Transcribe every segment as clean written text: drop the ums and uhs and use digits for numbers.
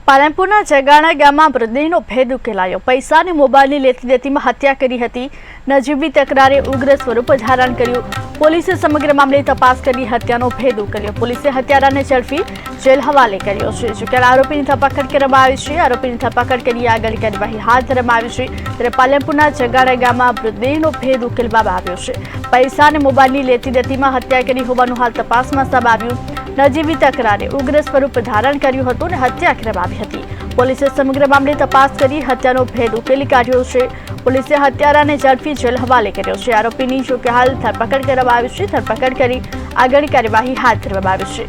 પાલનપુરના જગાણા ગામમાં મૃતદેહનો ભેદ ઉકેલાયો। પૈસાની મોબાઈલની લેતી દેતીમાં હત્યા કરી હતી। નજીવી તકરારે ઉગ્ર સ્વરૂપ ધારણ કર્યું। પોલીસે સમગ્ર મામલે તપાસ કરી હત્યાનો ભેદ ઉકેલ્યો। પોલીસે હત્યારાને ઝડપી જેલ હવાલે કર્યો છે। જોકે આરોપીની ધરપકડ કરવામાં આવી છે। આરોપીની ધરપકડ કરી આગળ કાર્યવાહી હાથ ધરવામાં આવી છે। ત્યારે પાલનપુરના જગાણા ગામમાં મૃતદેહનો ભેદ ઉકેલવામાં આવ્યો છે। પૈસા અને મોબાઈલની લેતી દેતીમાં હત્યા કરી હોવાનું હાલ તપાસમાં સામે આવ્યું। નજીવી તકરારે ઉગ્ર સ્વરૂપ ધારણ કર્યું હતું અને હત્યા કરવામાં આવી હતી। પોલીસે સમગ્ર મામલે તપાસ કરી હત્યાનો ભેદ ઉકેલી કાઢ્યો છે। પોલીસે હત્યારાને ઝડપી જેલ હવાલે કર્યો છે। આરોપીની જોકે હાલ ધરપકડ કરવામાં આવી છે। ધરપકડ કરી આગળ કાર્યવાહી હાથ ધરવામાં આવી છે।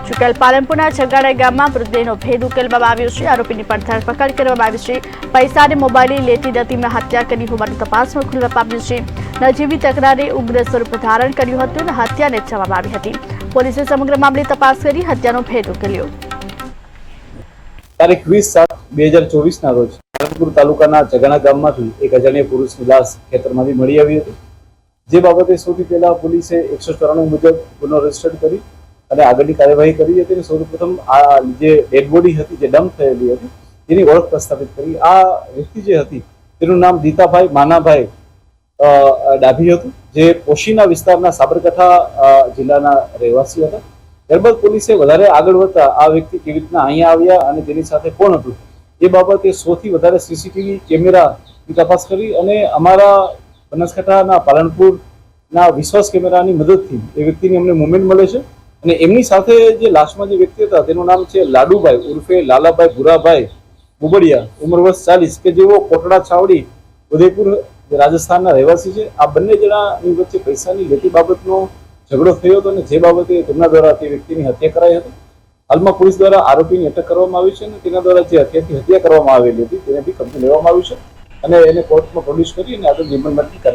જોકે પાલનપુરના જગાડા ગામમાં મૃતદેહનો ભેદ ઉકેલવામાં આવ્યો છે। આરોપીની પણ ધરપકડ કરવામાં આવી છે। પૈસા અને મોબાઈલની લેતી દેતીમાં હત્યા કરી હોવાનું તપાસમાં ખુલવા પામ્યું છે। નજીવી તકરારે ઉગ્ર સ્વરૂપ ધારણ કર્યું હતું અને હત્યાને ચલાવવામાં આવી હતી। પોલીસે સમગ્ર મામલે તપાસ કરી હત્યાનો ભેદ ઉકેલ્યો। તારીખ 20/7/2024 ના રોજ પાલનપુર તાલુકાના જગાણા ગામમાંથી એક અજાણ્યા પુરુષની લાશ ખેતરમાંથી મળી આવી હતી। જે બાબતે સૌથી પહેલા પોલીસે 194 મુજબ ગુનો રજીસ્ટર કરી અને આગળની કાર્યવાહી કરી હતી। સૌપ્રથમ આ જે ડેડ બોડી હતી, જે ડમ્પ થયેલી હતી, તેની ઓળખ પ્રસ્થાપિત કરી। આ વ્યક્તિ જે હતી તેનું નામ દીતાભાઈ માનાભાઈ ડાભી હતું, જે પોશીના વિસ્તારના સાબરકાંઠા જિલ્લાના રહેવાસી હતા। ત્યારબાદ પોલીસે વધારે આગળ વધતા આ વ્યક્તિ કેવી રીતના અહીંયા આવ્યા અને તેની સાથે કોણ હતું એ બાબતે 100 થી વધારે સીસીટીવી કેમેરાની તપાસ કરી અને અમારા બનાસકાંઠાના પાલનપુરના વિશ્વાસ કેમેરાની મદદથી એ વ્યક્તિની અમને મુવમેન્ટ મળે છે। અને એમની સાથે જે લાશમાં જે વ્યક્તિ હતા તેનું નામ છે લાડુભાઈ ઉર્ફે લાલાભાઈ ભુરાભાઈ બુબડિયા, ઉંમર વર્ષ 40, કે જેઓ કોટડા છાવડી ઉદયપુર રાજસ્થાનના રહેવાસી છે। આ બંને જણાની વચ્ચે પૈસાની લેતી બાબતનો ઝઘડો થયો હતો અને જે બાબતે તેમના દ્વારા તે વ્યક્તિની હત્યા કરાઈ હતી। હાલમાં પોલીસ દ્વારા આરોપીની અટક કરવામાં આવી છે અને તેના દ્વારા જે હત્યા કરવામાં આવેલી હતી તેને બી કબજે લેવામાં આવ્યું છે અને એને કોર્ટમાં પ્રોડ્યુસ કરી અને આગળ રિમાન્ડ માટે